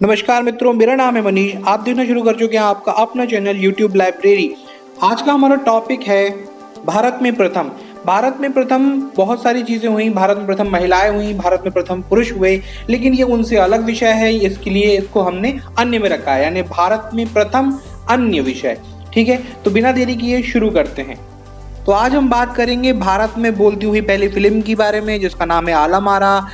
नमस्कार मित्रों, मेरा नाम है मनीष। आप देखना शुरू कर चुके हैं आपका अपना चैनल यूट्यूब लाइब्रेरी। आज का हमारा टॉपिक है भारत में प्रथम। भारत में प्रथम बहुत सारी चीजें हुई। भारत में प्रथम महिलाएं हुई, भारत में प्रथम पुरुष हुए, लेकिन ये उनसे अलग विषय है। इसके लिए इसको हमने अन्य में रखा है, यानी भारत में प्रथम अन्य विषय। ठीक है, तो बिना देरी किए शुरू करते हैं। तो आज हम बात करेंगे भारत में बोलती हुई पहली फिल्म के बारे में, जिसका नाम है आलम आरा।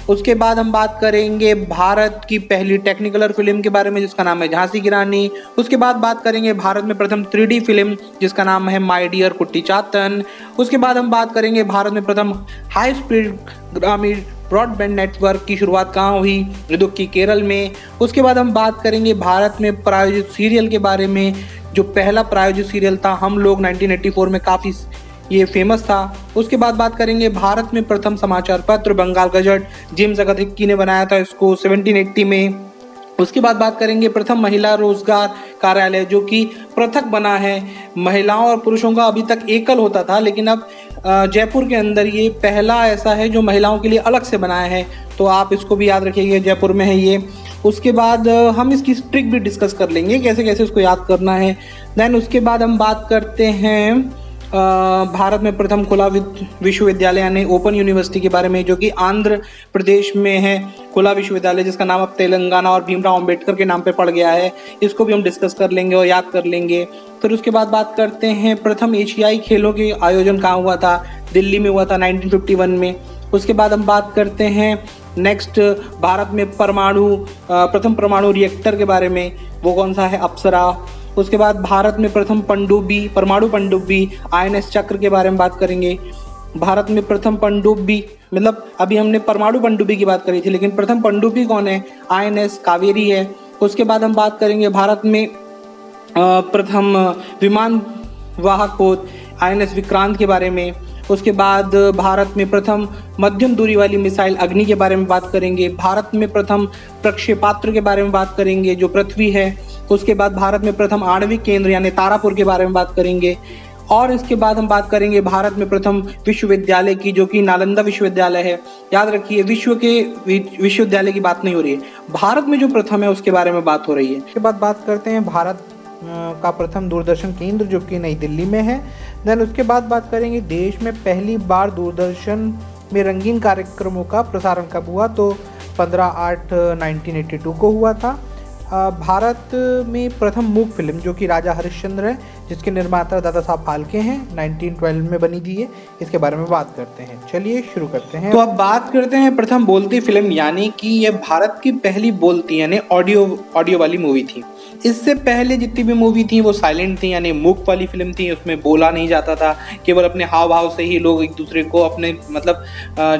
उसके बाद हम बात करेंगे भारत की पहली टेक्निकलर फिल्म के बारे में, जिसका नाम है झांसी की रानी। उसके बाद बात करेंगे भारत में प्रथम 3D फिल्म, जिसका नाम है माय डियर कुट्टी चातन। उसके बाद हम बात करेंगे भारत में प्रथम हाई स्पीड ग्रामीण ब्रॉडबैंड नेटवर्क की शुरुआत कहाँ हुई, इडुक्की केरल में। उसके बाद हम बात करेंगे भारत में प्रायोजित सीरियल के बारे में, जो पहला प्रायोजित सीरियल था हम लोग 1984 में, काफ़ी ये फेमस था। उसके बाद बात करेंगे भारत में प्रथम समाचार पत्र बंगाल गजट, जेम्स अगाथिक्की ने बनाया था इसको 1780 में। उसके बाद बात करेंगे प्रथम महिला रोजगार कार्यालय, जो कि पृथक बना है। महिलाओं और पुरुषों का अभी तक एकल होता था, लेकिन अब जयपुर के अंदर ये पहला ऐसा है जो महिलाओं के लिए अलग से बनाया है। तो आप इसको भी याद रखिएगा, जयपुर में है ये। उसके बाद हम इसकी ट्रिक भी डिस्कस कर लेंगे, कैसे कैसे उसको याद करना है। देन उसके बाद हम बात करते हैं भारत में प्रथम खुला विश्वविद्यालय यानी ओपन यूनिवर्सिटी के बारे में, जो कि आंध्र प्रदेश में है। खुला विश्वविद्यालय जिसका नाम अब तेलंगाना और भीमराव अंबेडकर के नाम पे पड़ गया है, इसको भी हम डिस्कस कर लेंगे और याद कर लेंगे। फिर उसके बाद बात करते हैं प्रथम एशियाई खेलों के आयोजन कहाँ हुआ था, दिल्ली में हुआ था 1951 में। उसके बाद हम बात करते हैं नेक्स्ट भारत में प्रथम परमाणु रिएक्टर के बारे में, वो कौन सा है, अप्सरा। उसके बाद भारत में प्रथम परमाणु पनडुब्बी INS चक्र के बारे में बात करेंगे। भारत में प्रथम पनडुब्बी, मतलब अभी हमने परमाणु पनडुब्बी की बात करी थी, लेकिन प्रथम पनडुब्बी कौन है, INS कावेरी है। उसके बाद हम बात करेंगे भारत में प्रथम विमान वाहक पोत INS विक्रांत के बारे में। उसके बाद भारत में प्रथम मध्यम दूरी वाली मिसाइल अग्नि के बारे में बात करेंगे। भारत में प्रथम प्रक्षेपास्त्र के बारे में बात करेंगे, जो पृथ्वी है। उसके बाद भारत में प्रथम आणविक केंद्र यानी तारापुर के बारे में बात करेंगे। और इसके बाद हम बात करेंगे भारत में प्रथम विश्वविद्यालय की, जो कि नालंदा विश्वविद्यालय है। याद रखिए, विश्व के विश्वविद्यालय की बात नहीं हो रही है, भारत में जो प्रथम है उसके बारे में बात हो रही है। उसके बाद बात करते हैं भारत का प्रथम दूरदर्शन केंद्र, जो कि नई दिल्ली में है। देन उसके बाद बात करेंगे देश में पहली बार दूरदर्शन में रंगीन कार्यक्रमों का प्रसारण कब हुआ, तो 15/8/1982 को हुआ था। भारत में प्रथम मूक फिल्म, जो कि राजा हरिश्चंद्र है, जिसके निर्माता दादा साहब फाल्के हैं, 1912 में बनी थी ये, इसके बारे में बात करते हैं। चलिए शुरू करते हैं। तो अब बात करते हैं प्रथम बोलती फिल्म, यानी कि ये भारत की पहली बोलती यानी ऑडियो वाली मूवी थी। इससे पहले जितनी भी मूवी थी वो साइलेंट थी, यानी मूक वाली फिल्म थी। उसमें बोला नहीं जाता था, केवल अपने हाव भाव से ही लोग एक दूसरे को अपने मतलब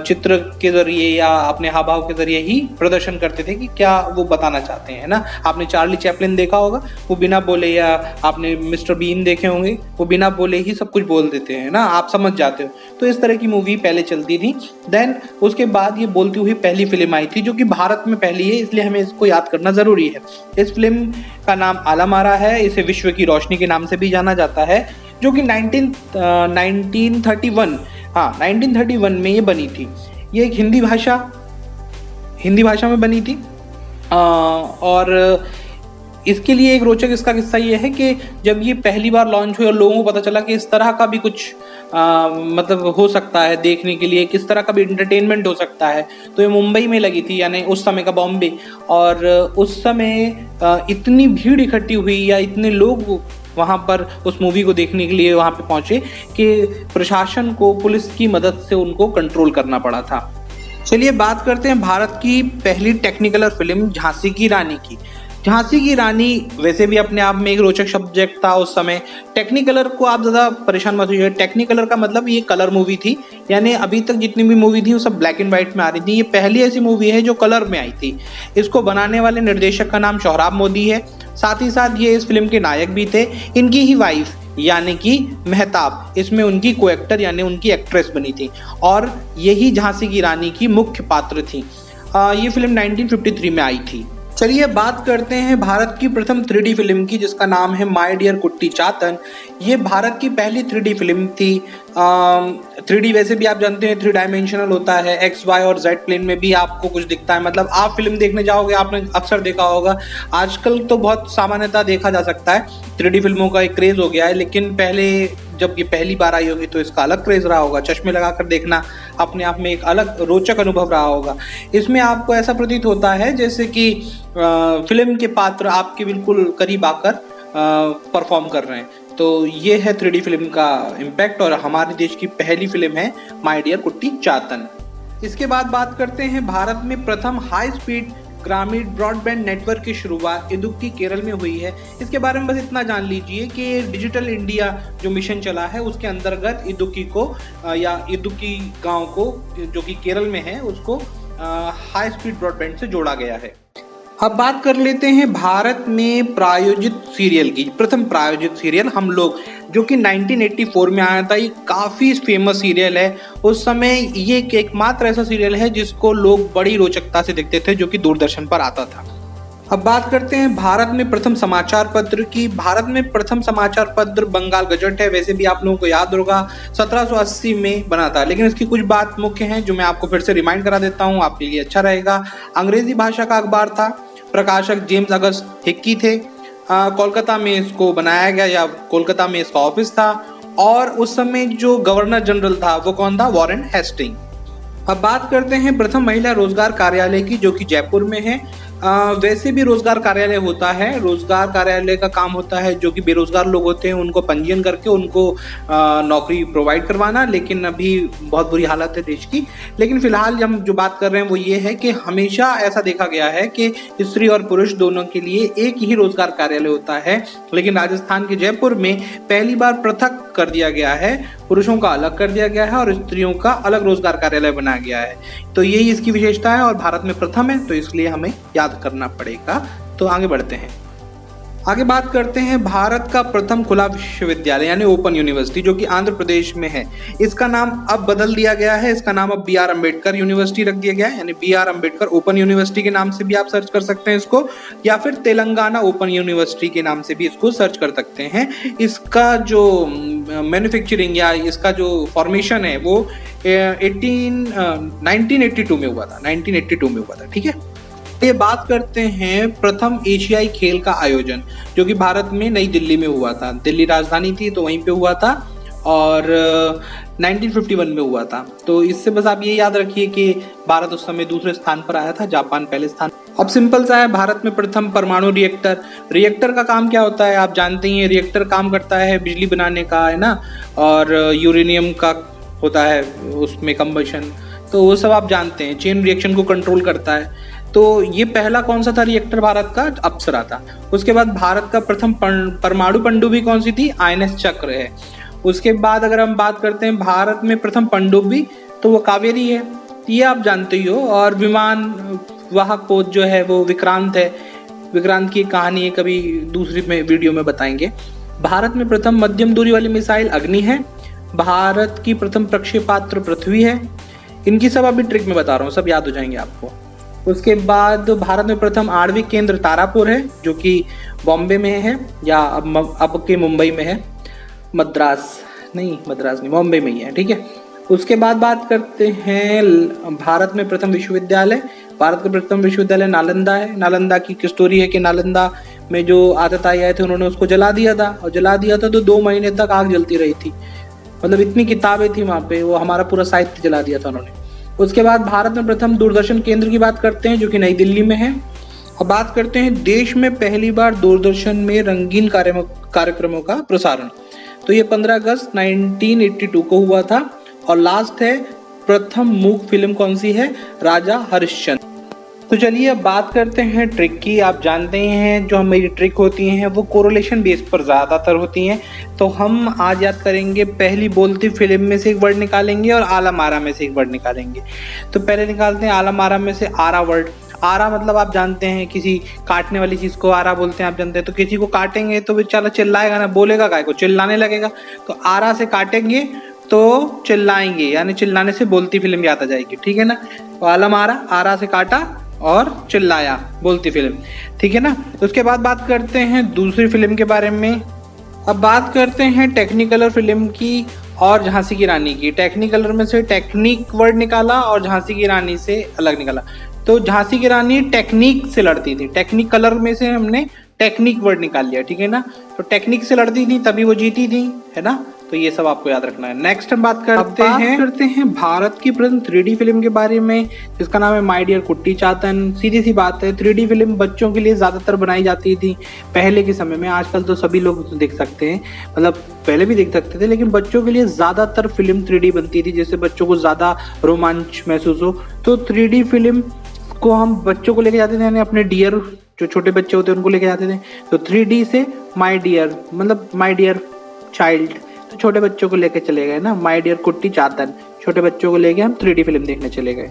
चित्र के जरिए या अपने हाव भाव के जरिए ही प्रदर्शन करते थे कि क्या वो बताना चाहते हैं ना। आपने चार्ली चैपलिन देखा होगा, वो बिना बोले, या आपने मिस्टर बीन देखे होंगे, वो बिना बोले ही सब कुछ बोल देते हैं ना, आप समझ जाते हो। तो इस तरह की मूवी पहले चलती थी। देन उसके बाद ये बोलती हुई पहली फिल्म आई थी, जो कि भारत में पहली है, इसलिए हमें इसको याद करना जरूरी है। इस फिल्म का नाम आलम आरा है। इसे विश्व की रोशनी के नाम से भी जाना जाता है, जो कि 1931 में ये बनी थी। ये एक हिंदी भाषा में बनी थी। और इसके लिए एक रोचक इसका किस्सा ये है कि जब ये पहली बार लॉन्च हुई और लोगों को पता चला कि इस तरह का भी कुछ मतलब हो सकता है देखने के लिए, किस तरह का भी एंटरटेनमेंट हो सकता है, तो ये मुंबई में लगी थी, यानी उस समय का बॉम्बे। और उस समय इतनी भीड़ इकट्ठी हुई या इतने लोग वहाँ पर उस मूवी को देखने के लिए वहाँ पे पहुँचे कि प्रशासन को पुलिस की मदद से उनको कंट्रोल करना पड़ा था। चलिए बात करते हैं भारत की पहली टेक्निकलर फिल्म झांसी की रानी की। झांसी की रानी वैसे भी अपने आप में एक रोचक सब्जेक्ट था उस समय। टेक्निकलर को आप ज़्यादा परेशान मत होइए। टेक्निकलर का मतलब ये कलर मूवी थी, यानी अभी तक जितनी भी मूवी थी वो सब ब्लैक एंड वाइट में आ रही थी। ये पहली ऐसी मूवी है जो कलर में आई थी। इसको बनाने वाले निर्देशक का नाम सोहराब मोदी है। साथ ही साथ ये इस फिल्म के नायक भी थे। इनकी ही वाइफ यानी कि मेहताब इसमें उनकी को एक्टर यानी उनकी एक्ट्रेस बनी थी, और यही झांसी की रानी की मुख्य पात्र थी। ये फिल्म 1953 में आई थी। चलिए बात करते हैं भारत की प्रथम 3D फिल्म की, जिसका नाम है माय डियर कुट्टी चातन। ये भारत की पहली 3D फिल्म थी। 3D वैसे भी आप जानते हैं 3 डायमेंशनल होता है, एक्स वाई और जेड प्लेन में भी आपको कुछ दिखता है। मतलब आप फिल्म देखने जाओगे, आपने अक्सर देखा होगा, आजकल तो बहुत सामान्यतः देखा जा सकता है 3D फिल्मों का एक क्रेज हो गया है, लेकिन पहले जब ये पहली बार आई होगी तो इसका अलग क्रेज रहा होगा। चश्मे लगाकर देखना अपने आप में एक अलग रोचक अनुभव रहा होगा। इसमें आपको ऐसा प्रतीत होता है जैसे कि फिल्म के पात्र आपके बिल्कुल करीब आकर परफॉर्म कर रहे हैं। तो ये है 3D फिल्म का इम्पैक्ट और हमारे देश की पहली फिल्म है माय डियर कुट्टी चातन। इसके बाद बात करते हैं भारत में प्रथम हाई स्पीड ग्रामीण ब्रॉडबैंड नेटवर्क की शुरुआत इदुक्की केरल में हुई है। इसके बारे में बस इतना जान लीजिए कि डिजिटल इंडिया जो मिशन चला है उसके अंतर्गत इदुक्की को या इदुक्की गांव को जो कि केरल में है उसको हाई स्पीड ब्रॉडबैंड से जोड़ा गया है। अब बात कर लेते हैं भारत में प्रायोजित सीरियल की। प्रथम प्रायोजित सीरियल हम लोग, जो कि 1984 में आया था। ये काफ़ी फेमस सीरियल है। उस समय ये एकमात्र ऐसा सीरियल है जिसको लोग बड़ी रोचकता से देखते थे, जो कि दूरदर्शन पर आता था। अब बात करते हैं भारत में प्रथम समाचार पत्र की। भारत में प्रथम समाचार पत्र बंगाल गजट है। वैसे भी आप लोगों को याद होगा 1780 में बना था, लेकिन इसकी कुछ बात मुख्य हैं जो मैं आपको फिर से रिमाइंड करा देता हूँ, आपके लिए अच्छा रहेगा। अंग्रेजी भाषा का अखबार था, प्रकाशक जेम्स अगस्त हिक्की थे। कोलकाता में इसको बनाया गया या कोलकाता में इसका ऑफिस था, और उस समय जो गवर्नर जनरल था वो कौन था? Warren Hasting. अब बात करते हैं प्रथम महिला रोजगार कार्यालय की, जो कि जयपुर में है। वैसे भी रोजगार कार्यालय होता है। रोजगार कार्यालय का काम होता है जो कि बेरोजगार लोग होते हैं उनको पंजीयन करके उनको नौकरी प्रोवाइड करवाना, लेकिन अभी बहुत बुरी हालत है देश की। लेकिन फिलहाल हम जो बात कर रहे हैं वो ये है कि हमेशा ऐसा देखा गया है कि स्त्री और पुरुष दोनों के लिए एक ही रोजगार कार्यालय होता है, लेकिन राजस्थान के जयपुर में पहली बार पृथक कर दिया गया है। पुरुषों का अलग कर दिया गया है और स्त्रियों का अलग रोजगार कार्यालय बनाया गया है। तो यही इसकी विशेषता है और भारत में प्रथम है, तो इसलिए हमें याद करना पड़ेगा। तो आगे बढ़ते हैं। आगे बात करते हैं भारत का प्रथम खुला विश्वविद्यालय यानी ओपन यूनिवर्सिटी, जो कि आंध्र प्रदेश में है। इसका नाम अब बदल दिया गया है। इसका नाम अब BR अम्बेडकर यूनिवर्सिटी रख दिया गया है, यानी BR अम्बेडकर ओपन यूनिवर्सिटी के नाम से भी आप सर्च कर सकते हैं इसको, या फिर तेलंगाना ओपन यूनिवर्सिटी के नाम से भी इसको सर्च कर सकते हैं। इसका जो मैन्युफैक्चरिंग या इसका जो फॉर्मेशन है वो 1982 में हुआ था। 1982 में हुआ था, ठीक है। ये बात करते हैं प्रथम एशियाई खेल का आयोजन, जो कि भारत में नई दिल्ली में हुआ था। दिल्ली राजधानी थी तो वहीं पे हुआ था, और 1951 में हुआ था। तो इससे बस आप ये याद रखिए कि भारत उस समय दूसरे स्थान पर आया था, जापान पहले स्थान। अब सिंपल सा है, भारत में प्रथम परमाणु रिएक्टर का काम क्या होता है आप जानते ही हैं। रिएक्टर काम करता है बिजली बनाने का, है ना, और यूरेनियम का होता है उसमें कंबशन, तो वो सब आप जानते हैं। चेन रिएक्शन को कंट्रोल करता है। तो ये पहला कौन सा था रिएक्टर भारत का? अप्सरा था। उसके बाद भारत का प्रथम परमाणु पनडुब्बी कौन सी थी? INS चक्र है। उसके बाद अगर हम बात करते हैं भारत में प्रथम पनडुब्बी, तो वो कावेरी है, ये आप जानते ही हो। और विमान वाहक पोत जो है वो विक्रांत है। विक्रांत की कहानी है कभी दूसरी में वीडियो में बताएंगे। भारत में प्रथम मध्यम दूरी वाली मिसाइल अग्नि है। भारत की प्रथम प्रक्षेपास्त्र पृथ्वी है। इनकी सब अभी ट्रिक में बता रहा हूँ, सब याद हो जाएंगे आपको। उसके बाद भारत में प्रथम आणविक केंद्र तारापुर है, जो कि बॉम्बे में है, या अब के मुंबई में है। मद्रास नहीं, बॉम्बे में ही है, ठीक है। उसके बाद बात करते हैं भारत में प्रथम विश्वविद्यालय। भारत का प्रथम विश्वविद्यालय नालंदा है। नालंदा की स्टोरी है कि नालंदा में जो आतताई आए थे उन्होंने उसको जला दिया था, और जला दिया था तो 2 महीने तक आग जलती रही थी। मतलब इतनी किताबें थी वहाँ पे, वो हमारा पूरा साहित्य जला दिया था उन्होंने। उसके बाद भारत में प्रथम दूरदर्शन केंद्र की बात करते हैं, जो कि नई दिल्ली में है। अब बात करते हैं देश में पहली बार दूरदर्शन में रंगीन कार्यक्रमों का प्रसारण, तो ये 15 अगस्त 1982 को हुआ था। और लास्ट है प्रथम मूक फिल्म कौन सी है? राजा हरिश्चंद्र। तो चलिए अब बात करते हैं ट्रिक की। आप जानते हैं जो हमारी ट्रिक होती हैं वो कोरिलेशन बेस पर ज़्यादातर होती हैं। तो हम आज याद करेंगे, पहली बोलती फिल्म में से एक वर्ड निकालेंगे और आला मारा में से एक वर्ड निकालेंगे। तो पहले निकालते हैं आला मारा में से आरा वर्ड। आरा मतलब आप जानते हैं किसी काटने वाली चीज़ को आरा बोलते हैं, आप जानते हैं। तो किसी को काटेंगे तो बेचारा चिल्लाएगा ना, बोलेगा काय को, चिल्लाने लगेगा। तो आरा से काटेंगे तो चिल्लाएंगे, यानी चिल्लाने से बोलती फिल्म याद आ जाएगी, ठीक है ना। तो आला मारा, आरा से काटा और चिल्लाया, बोलती फिल्म, ठीक है ना। उसके बाद बात करते हैं दूसरी फिल्म के बारे में, अब बात करते हैं टेक्निकलर फिल्म की और झांसी की रानी की। टेक्निकलर में से टेक्निक वर्ड निकाला और झांसी की रानी से अलग निकाला। तो झांसी की रानी टेक्निक से लड़ती थी, टेक्निक कलर में से हमने टेक्निक वर्ड निकाल लिया, ठीक है ना। तो टेक्निक से लड़ती थी तभी वो जीती थी, है ना। तो ये सब आपको याद रखना है। नेक्स्ट हम बात करते हैं भारत की प्रथम 3D फिल्म के बारे में, जिसका नाम है माय डियर कुट्टी चातन। सीधी सी बात है, 3D फिल्म बच्चों के लिए ज्यादातर बनाई जाती थी पहले के समय में। आजकल तो सभी लोग देख सकते हैं, मतलब पहले भी देख सकते थे, लेकिन बच्चों के लिए ज्यादातर फिल्म 3D बनती थी, जिससे बच्चों को ज्यादा रोमांच महसूस हो। तो 3D फिल्म को हम बच्चों को लेके जाते थे, यानी अपने डियर जो छोटे बच्चे होते हैं उनको लेके जाते थे। तो 3D से माय डियर मतलब माय डियर चाइल्ड, तो छोटे बच्चों को लेके चले गए ना, माय डियर कुट्टी चातन, छोटे बच्चों को लेके हम 3D फिल्म देखने चले गए।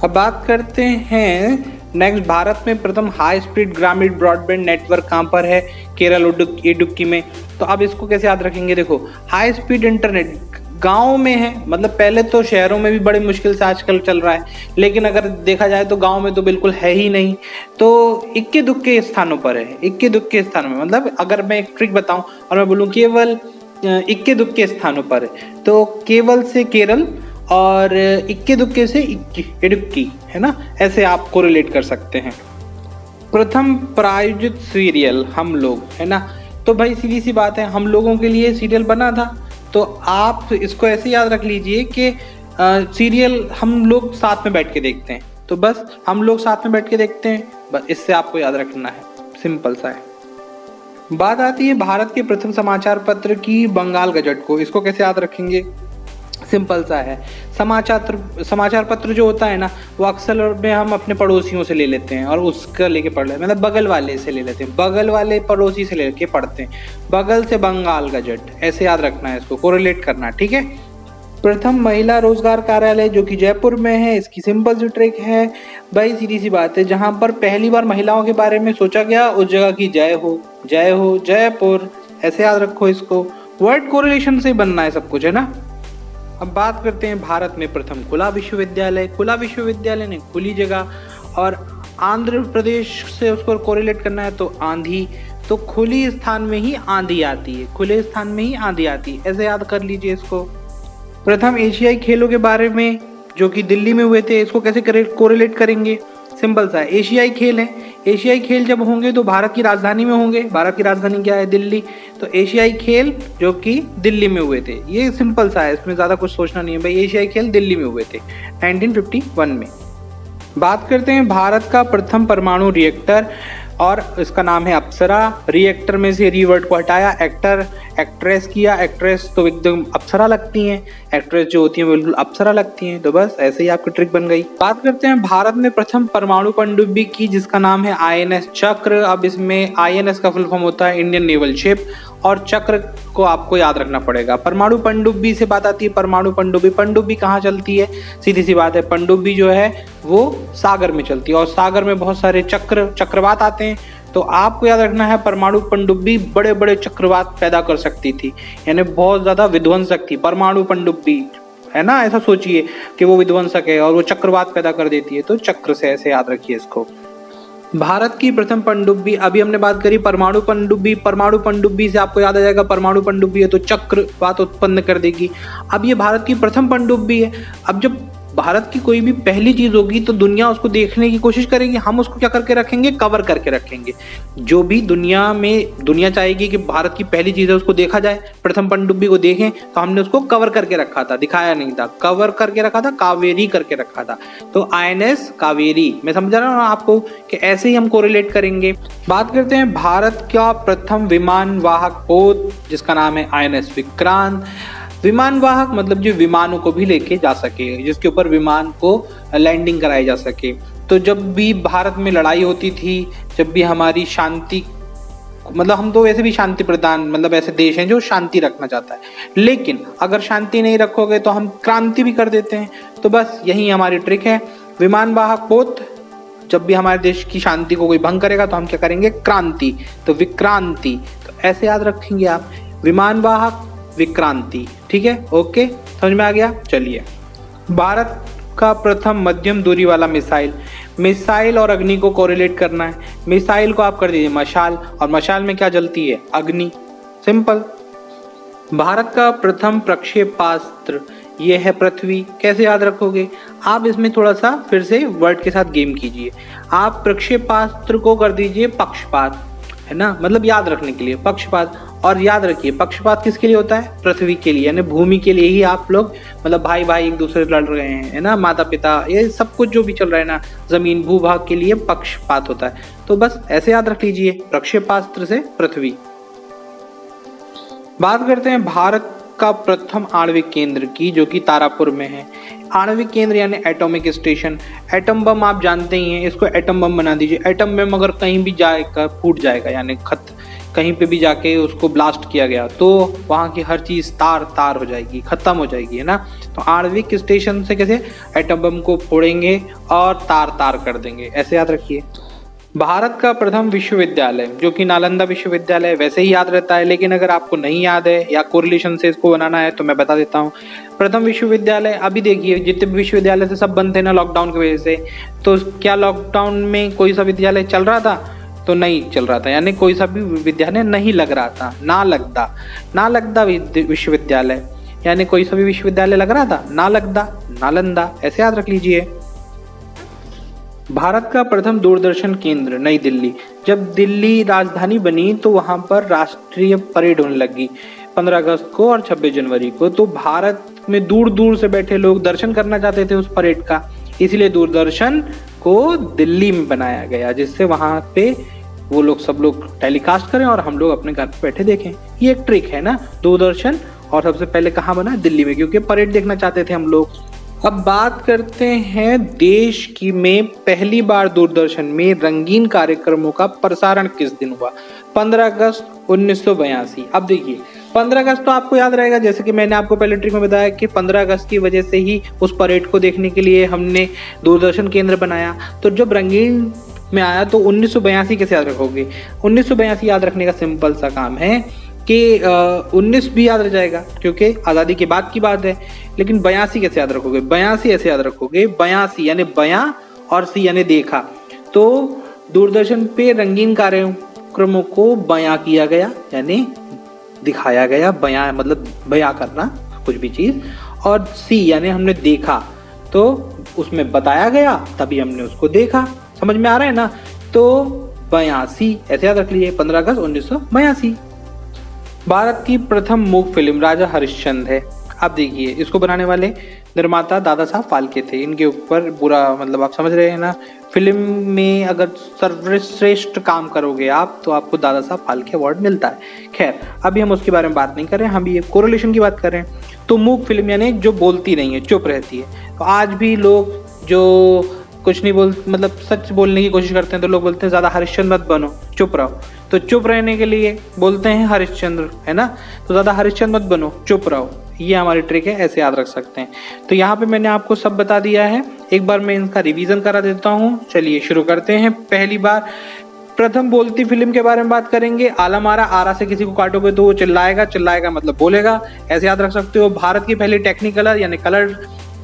अब बात करते हैं नेक्स्ट, भारत में प्रथम हाई स्पीड ग्रामीण ब्रॉडबैंड नेटवर्क कहाँ पर है? केरल इडुक्की में। तो अब इसको कैसे याद रखेंगे? देखो, हाई स्पीड इंटरनेट गांव में है, मतलब पहले तो शहरों में भी बड़ी मुश्किल से आजकल चल रहा है, लेकिन अगर देखा जाए तो गांव में तो बिल्कुल है ही नहीं। तो इक्के दुक्के स्थानों पर है, इक्के दुक्के स्थानों में, मतलब अगर मैं एक ट्रिक बताऊं और मैं बोलूं केवल इक्के दुक्के स्थानों पर है, तो केवल से केरल और इक्के दुक्के से इडुक्की, है ना, ऐसे आप कोरिलेट कर सकते हैं। प्रथम प्रायोजित सीरियल हम लोग, है ना। तो भाई सीधी सी बात है, हम लोगों के लिए सीरियल बना था, तो आप इसको ऐसे याद रख लीजिए कि सीरियल हम लोग साथ में बैठ के देखते हैं। तो बस हम लोग साथ में बैठ के देखते हैं, बस इससे आपको याद रखना है, सिंपल सा है। बात आती है भारत के प्रथम समाचार पत्र की, बंगाल गजट को। इसको कैसे याद रखेंगे? सिंपल सा है। समाचार पत्र जो होता है ना, वो अक्सर में हम अपने पड़ोसियों से ले लेते हैं और उसका लेके पढ़ लेते हैं, मतलब बगल वाले से ले लेते हैं, बगल वाले पड़ोसी से लेके पढ़ते हैं। बगल से बंगाल गजट, ऐसे याद रखना है, इसको कोरिलेट करना है, ठीक है। प्रथम महिला रोजगार कार्यालय जो कि जयपुर में है, इसकी सिंपल सी ट्रिक है भाई, सीधी सी बात है, जहां पर पहली बार महिलाओं के बारे में सोचा गया उस जगह की जय हो जयपुर, ऐसे याद रखो इसको। वर्ड कोरिलेशन से बनना है सब कुछ, है ना। अब बात करते हैं भारत में प्रथम खुला विश्वविद्यालय। खुला विश्वविद्यालय ने खुली जगह, और आंध्र प्रदेश से उसको कोरिलेट करना है तो आंधी, तो खुली स्थान में ही आंधी आती है, खुले स्थान में ही आंधी आती है, ऐसे याद कर लीजिए इसको। प्रथम एशियाई खेलों के बारे में जो कि दिल्ली में हुए थे, इसको कैसे कोरिलेट करेंगे? सिंपल सा है, एशियाई खेल है, एशियाई खेल जब होंगे तो भारत की राजधानी में होंगे। भारत की राजधानी क्या है? दिल्ली। तो एशियाई खेल जो कि दिल्ली में हुए थे, ये सिंपल सा है, इसमें ज़्यादा कुछ सोचना नहीं है भाई, एशियाई खेल दिल्ली में हुए थे 1951 में। बात करते हैं भारत का प्रथम परमाणु रिएक्टर, और इसका नाम है अप्सरा। रिएक्टर में से री वर्ड को हटाया, एक्टर एक्ट्रेस किया, एक्ट्रेस तो एकदम अप्सरा लगती हैं, एक्ट्रेस जो होती हैं बिल्कुल अप्सरा लगती हैं, तो बस ऐसे ही आपकी ट्रिक बन गई। बात करते हैं भारत में प्रथम परमाणु पनडुब्बी की, जिसका नाम है INS चक्र। अब इसमें INS का फुल फॉर्म होता है इंडियन नेवल शिप, और चक्र को आपको याद रखना पड़ेगा। परमाणु पनडुब्बी से बात आती है, परमाणु पनडुब्बी, पनडुब्बी कहाँ चलती है? सीधी सी बात है, पनडुब्बी जो है वो सागर में चलती है, और सागर में बहुत सारे चक्रवात आते हैं, तो आपको याद रखना है परमाणु पनडुब्बी बड़े बड़े चक्रवात पैदा कर सकती थी, यानी बहुत ज्यादा विध्वंसक थी परमाणु पनडुब्बी, है ना। ऐसा सोचिए कि वो विध्वंसक है और वो चक्रवात पैदा कर देती है, तो चक्र से ऐसे याद रखिए इसको। भारत की प्रथम पनडुब्बी, अभी हमने बात करी परमाणु पनडुब्बी, परमाणु पनडुब्बी से आपको याद आ जाएगा परमाणु पनडुब्बी है तो चक्रवात उत्पन्न कर देगी। अब ये भारत की प्रथम पनडुब्बी है। अब जब भारत की कोई भी पहली चीज होगी तो दुनिया उसको देखने की कोशिश करेगी, हम उसको क्या करके रखेंगे? कवर करके रखेंगे। जो भी दुनिया चाहेगी कि भारत की पहली चीज है उसको देखा जाए, प्रथम पनडुब्बी को देखें, तो हमने उसको कवर करके रखा था, दिखाया नहीं था, कवर करके रखा था, कावेरी करके रखा था। तो INS कावेरी, मैं समझा रहा हूँ आपको कि ऐसे ही हम कोरिलेट करेंगे। बात करते हैं भारत का प्रथम विमान वाहक पोत, जिसका नाम है INS विक्रांत। विमान वाहक मतलब जो विमानों को भी लेके जा सके, जिसके ऊपर विमान को लैंडिंग कराई जा सके। तो जब भी भारत में लड़ाई होती थी, जब भी हमारी शांति, मतलब हम तो वैसे भी शांति प्रदान, मतलब ऐसे देश हैं जो शांति रखना चाहता है, लेकिन अगर शांति नहीं रखोगे तो हम क्रांति भी कर देते हैं। तो बस यही हमारी ट्रिक है, विमान वाहक पोत, जब भी हमारे देश की शांति को कोई भंग करेगा तो हम क्या करेंगे? क्रांति, तो विक्रांति। तो ऐसे याद रखेंगे आप, विमान वाहक विक्रांति, ठीक है, ओके, समझ में आ गया। चलिए, भारत का प्रथम मध्यम दूरी वाला मिसाइल और अग्नि को कोरिलेट करना है। मिसाइल को आप कर दीजिए मशाल, और मशाल में क्या जलती है? अग्नि, सिंपल। भारत का प्रथम प्रक्षेपास्त्र ये है पृथ्वी। कैसे याद रखोगे आप? इसमें थोड़ा सा फिर से वर्ड के साथ गेम कीजिए। आप प्रक्षेपास्त्र को कर दीजिए पक्षपात, है ना, मतलब याद रखने के लिए पक्षपात। और याद रखिए पक्षपात किसके लिए होता है? पृथ्वी के लिए, यानी भूमि के लिए ही आप लोग, मतलब भाई भाई एक दूसरे से लड़ रहे हैं, है ना, माता पिता, ये सब कुछ जो भी चल रहा है ना, जमीन भूभाग के लिए पक्षपात होता है। तो बस ऐसे याद रख लीजिए, प्रक्षेपास्त्र से पृथ्वी। बात करते हैं भारत का प्रथम आणविक केंद्र की, जो कि तारापुर में है। आणविक केंद्र यानी एटॉमिक स्टेशन। एटम बम आप जानते ही हैं, इसको एटम बम बना दीजिए। एटम बम अगर कहीं भी जाएगा फूट जाएगा, यानी कहीं पे भी जाके उसको ब्लास्ट किया गया तो वहाँ की हर चीज तार तार हो जाएगी, खत्म हो जाएगी, है ना। तो आणविक स्टेशन से कैसे एटम बम को फोड़ेंगे और तार तार कर देंगे, ऐसे याद रखिए। भारत का प्रथम विश्वविद्यालय जो कि नालंदा विश्वविद्यालय, वैसे ही याद रहता है, लेकिन अगर आपको नहीं याद है या कोरिलेशन से इसको बनाना है तो मैं बता देता हूँ। प्रथम विश्वविद्यालय, अभी देखिए जितने भी विश्वविद्यालय थे सब बंद थे ना लॉकडाउन की वजह से, तो क्या लॉकडाउन में कोई सा विद्यालय चल रहा था? तो नहीं चल रहा था, यानी कोई सा भी विद्यालय नहीं लग रहा था। नालंदा विश्वविद्यालय, यानी कोई सा भी विश्वविद्यालय लग रहा था, नालंदा, ऐसे याद रख लीजिए। भारत का प्रथम दूरदर्शन केंद्र नई दिल्ली। जब दिल्ली राजधानी बनी तो वहां पर राष्ट्रीय परेड होने लगी 15 अगस्त को और 26 जनवरी को। तो भारत में दूर दूर से बैठे लोग दर्शन करना चाहते थे उस परेड का, इसलिए दूरदर्शन को दिल्ली में बनाया गया, जिससे वहां पे वो लोग सब लोग टेलीकास्ट करें और हम लोग अपने घर पे बैठे देखें। ये एक ट्रिक है ना, दूरदर्शन। और सबसे पहले कहाँ बना? दिल्ली में, क्योंकि परेड देखना चाहते थे हम लोग। अब बात करते हैं देश की में पहली बार दूरदर्शन में रंगीन कार्यक्रमों का प्रसारण किस दिन हुआ? 15 अगस्त 1982। अब देखिए 15 अगस्त तो आपको याद रहेगा, जैसे कि मैंने आपको पहले ट्रिक में बताया कि 15 अगस्त की वजह से ही उस परेड को देखने के लिए हमने दूरदर्शन केंद्र बनाया। तो जब रंगीन में आया तो 1982 कैसे याद रखोगे? 1982 याद रखने का सिंपल सा काम है कि 19 भी याद रह जाएगा क्योंकि आज़ादी के बाद की बात है, लेकिन 82 कैसे याद रखोगे? 82 ऐसे याद रखोगे, 82 यानी बयां और सी यानी देखा। तो दूरदर्शन पे रंगीन कार्यक्रमों को बयां किया गया, यानी दिखाया गया। बयां मतलब बयां करना कुछ भी चीज, और सी यानी हमने देखा, तो उसमें बताया गया तभी हमने उसको देखा। समझ में आ रहा है ना? तो 82 ऐसे याद रख लीजिए, 15 अगस्त 1982। भारत की प्रथम मूक फिल्म राजा हरिश्चंद्र है। अब देखिए इसको बनाने वाले निर्माता दादा साहब फाल्के थे। इनके ऊपर पूरा मतलब आप समझ रहे हैं ना, फिल्म में अगर सर्वश्रेष्ठ काम करोगे आप तो आपको दादा साहब फाल्के अवार्ड मिलता है। खैर अभी हम उसके बारे में बात नहीं कर रहे हैं, हम ये कोरिलेशन की बात कर रहे हैं। तो मूक फिल्म यानी जो बोलती नहीं है, चुप रहती है। तो आज भी लोग जो कुछ नहीं मतलब सच बोलने की कोशिश करते हैं तो लोग बोलते हैं ज्यादा हरिश्चंद्र मत बनो, चुप रहो। तो चुप रहने के लिए बोलते हैं हरिश्चंद्र, है ना। तो ज्यादा हरिश्चंद्र मत बनो, चुप रहो, ये हमारी ट्रिक है, ऐसे याद रख सकते हैं। तो यहाँ पे मैंने आपको सब बता दिया है, एक बार मैं इनका रिवीजन करा देता हूँ। चलिए शुरू करते हैं। पहली बार प्रथम बोलती फिल्म के बारे में बात करेंगे। आलम आरा, आरा से किसी को काटोगे तो वो चिल्लाएगा, चिल्लाएगा मतलब बोलेगा, ऐसे याद रख सकते हो। भारत की पहली टेक्निकलर यानी कलर,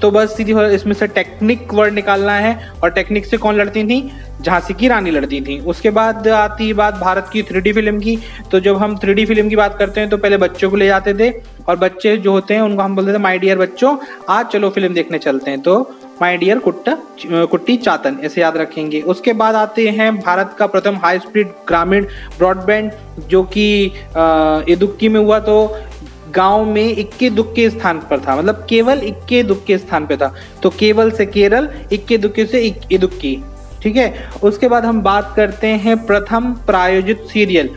तो बस सीधी इसमें से टेक्निक वर्ड निकालना है, और टेक्निक से कौन लड़ती थी? झांसी की रानी लड़ती थी। उसके बाद आती बात भारत की 3D फिल्म की। तो जब हम 3D फिल्म की बात करते हैं तो पहले बच्चों को ले जाते थे, और बच्चे जो होते हैं उनको हम बोलते थे माय डियर बच्चों आज चलो फिल्म देखने चलते हैं। तो माय डियर कुट्टी चातन, ऐसे याद रखेंगे। उसके बाद आते हैं भारत का प्रथम हाई स्पीड ग्रामीण ब्रॉडबैंड, जो कि इदुक्की में हुआ। तो गांव में इक्के दुक्के स्थान पर था, मतलब केवल इक्के दुक्के स्थान पे था। तो केवल से केरल, इक्के दुक्के से इदुक्की, ठीक है। उसके बाद हम बात करते हैं प्रथम प्रायोजित सीरियल।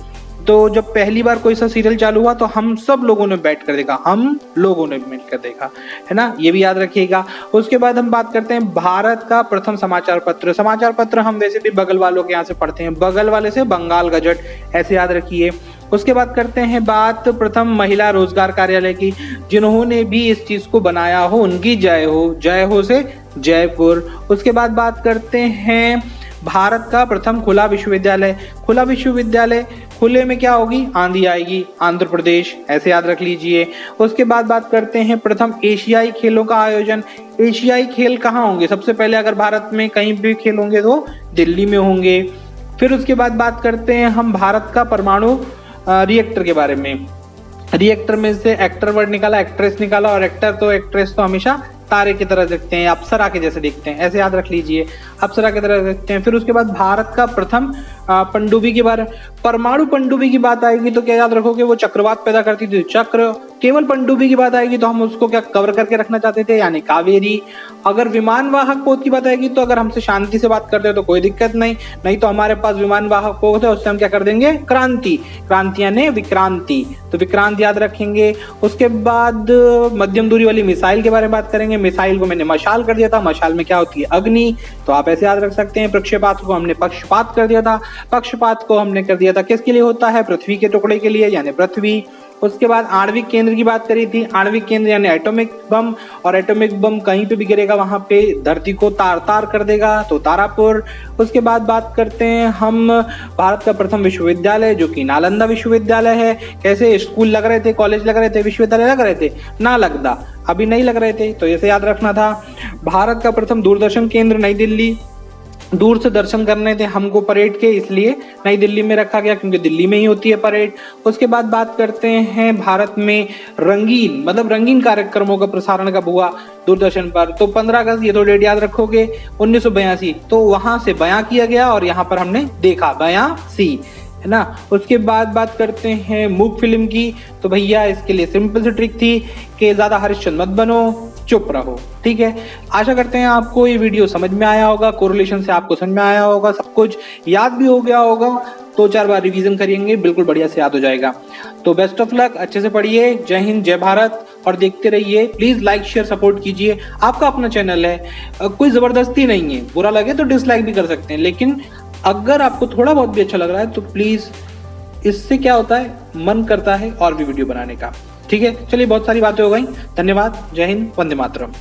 तो जब पहली बार कोई सा सीरियल चालू हुआ तो हम सब लोगों ने बैठ कर देखा, हम लोगों ने बैठ कर देखा, है ना, ये भी याद रखिएगा। उसके बाद हम बात करते हैं भारत का प्रथम समाचार पत्र। समाचार पत्र हम वैसे भी बगल वालों के यहाँ से पढ़ते हैं, बगल वाले से बंगाल गजट, ऐसे याद रखिए। उसके बाद करते हैं बात प्रथम महिला रोजगार कार्यालय की, जिन्होंने भी इस चीज को बनाया हो उनकी जय हो, जय हो से जयपुर। उसके बाद बात करते हैं भारत का प्रथम खुला विश्वविद्यालय। खुला विश्वविद्यालय, खुले में क्या होगी? आंधी आएगी, आंध्र प्रदेश, ऐसे याद रख लीजिए। उसके बाद बात करते हैं प्रथम एशियाई खेलों का आयोजन। एशियाई खेल कहाँ होंगे? सबसे पहले अगर भारत में कहीं भी खेल होंगे तो दिल्ली में होंगे। फिर उसके बाद बात करते हैं हम भारत का परमाणु रिएक्टर के बारे में। रिएक्टर में से एक्टर वर्ड निकाला, एक्ट्रेस निकाला, और एक्टर तो एक्ट्रेस तो हमेशा तारे की तरह दिखते हैं, अप्सरा के जैसे दिखते हैं, ऐसे याद रख लीजिए, अप्सरा की तरह दिखते हैं। फिर उसके बाद भारत का प्रथम पनडुब्बी के बारे, परमाणु पनडुब्बी की बात आएगी तो क्या याद रखोगे, वो चक्रवात पैदा करती थी, चक्र। केवल पनडुब्बी की बात आएगी तो हम उसको क्या कवर करके रखना चाहते थे, यानी कावेरी। अगर विमान वाहक पोत की बात आएगी तो अगर हमसे शांति से बात करते हो तो कोई दिक्कत नहीं, नहीं तो हमारे पास विमान वाहक पोत है, उससे हम क्या कर देंगे, क्रांति। क्रांति यानी विक्रांति, तो विक्रांत याद रखेंगे। उसके बाद मध्यम दूरी वाली मिसाइल के बारे में बात करेंगे। मिसाइल को मैंने मशाल कर दिया था, मशाल में क्या होती है, अग्नि, तो आप ऐसे याद रख सकते हैं। प्रक्षेपात को हमने पक्षपात कर दिया था, पक्षपात को हमने कर दिया था किसके लिए होता है, पृथ्वी के टुकड़े के लिए, यानी पृथ्वी। उसके बाद आणविक केंद्र की बात करी थी, आणविक केंद्र यानी एटॉमिक बम, और एटॉमिक बम कहीं पे भी गिरेगा वहां पे धरती को तार तार कर देगा, तो तारापुर। उसके बाद बात करते हैं हम भारत का प्रथम विश्वविद्यालय जो कि नालंदा विश्वविद्यालय है। कैसे, स्कूल लग रहे थे, कॉलेज लग रहे थे, विश्वविद्यालय लग रहे थे, नालंदा अभी नहीं लग रहे थे, तो ऐसे याद रखना था। भारत का प्रथम दूरदर्शन केंद्र नई दिल्ली, दूर से दर्शन करने थे हमको परेड के, इसलिए नई दिल्ली में रखा गया क्योंकि दिल्ली में ही होती है परेड। उसके बाद बात करते हैं भारत में रंगीन, मतलब रंगीन कार्यक्रमों का प्रसारण कब हुआ दूरदर्शन पर, तो 15 अगस्त, ये तो डेट याद रखोगे, 1982, तो वहां से बयां किया गया और यहाँ पर हमने देखा बयासी, है ना। उसके बाद बात करते हैं मूक फिल्म की, तो भैया इसके लिए सिंपल सी ट्रिक थी कि ज्यादा हरिश्चंद्र मत बनो, चुप रहो, ठीक है। आशा करते हैं आपको ये वीडियो समझ में आया होगा, कोरिलेशन से आपको समझ में आया होगा, सब कुछ याद भी हो गया होगा, 2-4 बार रिवीजन करेंगे, बिल्कुल बढ़िया से याद हो जाएगा। तो बेस्ट ऑफ लक, अच्छे से पढ़िए, जय हिंद, जय भारत, और देखते रहिए। प्लीज लाइक शेयर सपोर्ट कीजिए, आपका अपना चैनल है, कोई जबरदस्ती नहीं है, बुरा लगे तो डिसलाइक भी कर सकते हैं, लेकिन अगर आपको थोड़ा बहुत भी अच्छा लग रहा है तो प्लीज, इससे क्या होता है, मन करता है और भी वीडियो बनाने का, ठीक है। चलिए, बहुत सारी बातें हो गई, धन्यवाद, जय हिंद, वंदे मातरम।